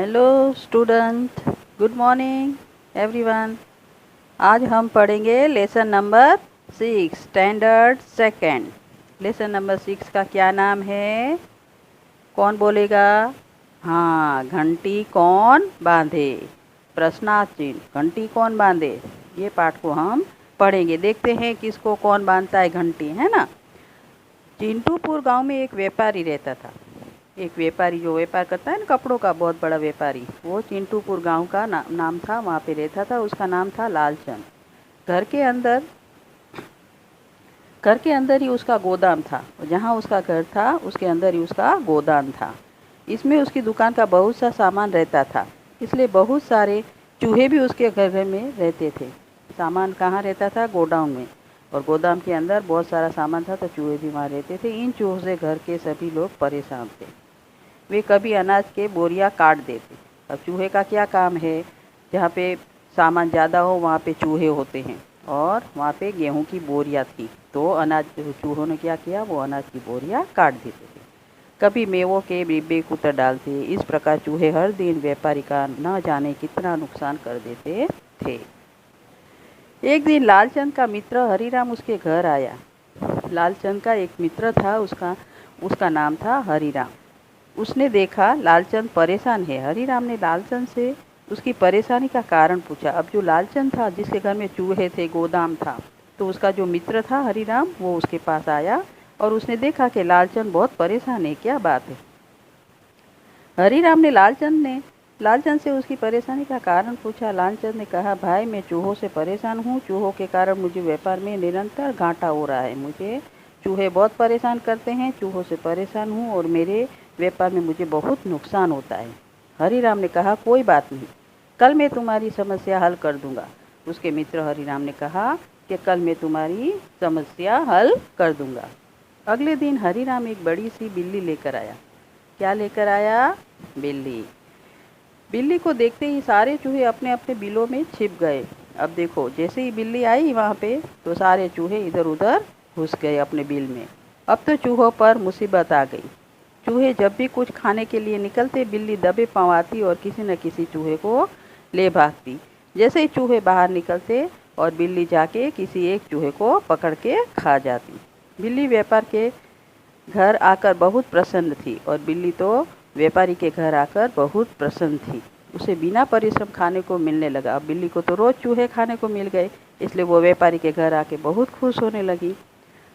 Hello student, good morning everyone. आज हम पढ़ेंगे lesson number 6 standard second. Lesson number 6 का क्या नाम है? कौन बोलेगा? हाँ, घंटी कौन बांधे? प्रश्नार्थ चिन्ह, घंटी कौन बांधे, ये पाठ को हम पढ़ेंगे। देखते हैं किसको कौन बांधता है घंटी, है ना। चिंटूपुर गांव में एक व्यापारी रहता था। एक व्यापारी जो व्यापार करता है ना, कपड़ों का, बहुत बड़ा व्यापारी, वो चिंटूपुर गांव का नाम था। वहाँ पे रहता था। उसका नाम था लालचंद। घर के अंदर ही उसका गोदाम था। जहाँ उसका घर था उसके अंदर ही उसका गोदाम था। इसमें उसकी दुकान का बहुत सा सामान रहता था, इसलिए बहुत सारे चूहे भी उसके घर में रहते थे। सामान कहाँ रहता था? गोडाउन में। और गोदाम के अंदर बहुत सारा सामान था, तो चूहे भी वहाँ रहते थे। इन चूहों से घर के सभी लोग परेशान थे। वे कभी अनाज के बोरियां काट देते। अब चूहे का क्या काम है? जहाँ पे सामान ज़्यादा हो वहाँ पे चूहे होते हैं। और वहाँ पे गेहूं की बोरियां थी, तो चूहों ने क्या किया, वो अनाज की बोरियां काट देते थे। कभी मेवों के डिब्बे कुतर डालते। इस प्रकार चूहे हर दिन व्यापारी का न जाने कितना नुकसान कर देते थे। एक दिन लालचंद का मित्र हरीराम उसके घर आया। लालचंद का एक मित्र था, उसका नाम था हरीराम। उसने देखा लालचंद परेशान है। हरीराम ने लालचंद से उसकी परेशानी का कारण पूछा। अब जो लालचंद था, जिसके घर में चूहे थे, गोदाम था, तो उसका जो मित्र था हरीराम, वो उसके पास आया और उसने देखा कि लालचंद बहुत परेशान है। क्या बात है? हरीराम ने लालचंद से उसकी परेशानी का कारण पूछा। लालचंद ने कहा, भाई, मैं चूहों से परेशान हूँ। चूहों के कारण मुझे व्यापार में निरंतर घाटा हो रहा है। मुझे चूहे बहुत परेशान करते हैं। चूहों से परेशान हूँ और मेरे व्यापार में मुझे बहुत नुकसान होता है। हरीराम ने कहा, कोई बात नहीं, कल मैं तुम्हारी समस्या हल कर दूंगा। उसके मित्र हरीराम ने कहा कि कल मैं तुम्हारी समस्या हल कर दूंगा। अगले दिन हरीराम एक बड़ी सी बिल्ली लेकर आया। क्या लेकर आया? बिल्ली। बिल्ली को देखते ही सारे चूहे अपने अपने बिलों में छिप गए। अब देखो, जैसे ही बिल्ली आई वहाँ पे, तो सारे चूहे इधर उधर घुस गए अपने बिल में। अब तो चूहों पर मुसीबत आ गई। चूहे जब भी कुछ खाने के लिए निकलते, बिल्ली दबे पाँव आती और किसी न किसी चूहे को ले भागती। जैसे ही चूहे बाहर निकलते और बिल्ली जाके किसी एक चूहे को पकड़ के खा जाती। बिल्ली व्यापार के घर आकर बहुत प्रसन्न थी और बिल्ली तो व्यापारी के घर आकर बहुत प्रसन्न थी। उसे बिना परिश्रम खाने को मिलने लगा। अब बिल्ली को तो रोज चूहे खाने को मिल गए, इसलिए वो व्यापारी के घर आके बहुत खुश होने लगी।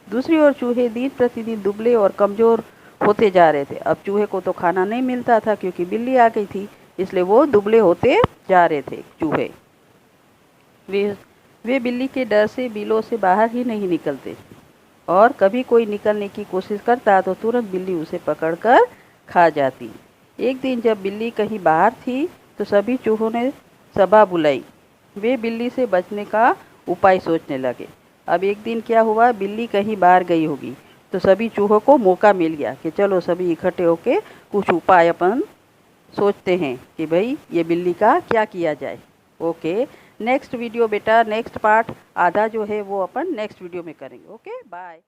दूसरी ओर चूहे दिन प्रतिदिन दुबले और कमज़ोर होते जा रहे थे। अब चूहे को तो खाना नहीं मिलता था, क्योंकि बिल्ली आ गई थी, इसलिए वो दुबले होते जा रहे थे चूहे। वे वे बिल्ली के डर से बिलों से बाहर ही नहीं निकलते, और कभी कोई निकलने की कोशिश करता तो तुरंत बिल्ली उसे पकड़कर खा जाती। एक दिन जब बिल्ली कहीं बाहर थी, तो सभी चूहों ने सभा बुलाई। वे बिल्ली से बचने का उपाय सोचने लगे। अब एक दिन क्या हुआ, बिल्ली कहीं बाहर गई होगी, तो सभी चूहों को मौका मिल गया कि चलो सभी इकट्ठे होके कुछ उपाय अपन सोचते हैं कि भाई ये बिल्ली का क्या किया जाए। ओके, नेक्स्ट वीडियो बेटा, नेक्स्ट पार्ट आधा जो है वो अपन नेक्स्ट वीडियो में करेंगे। Okay, bye.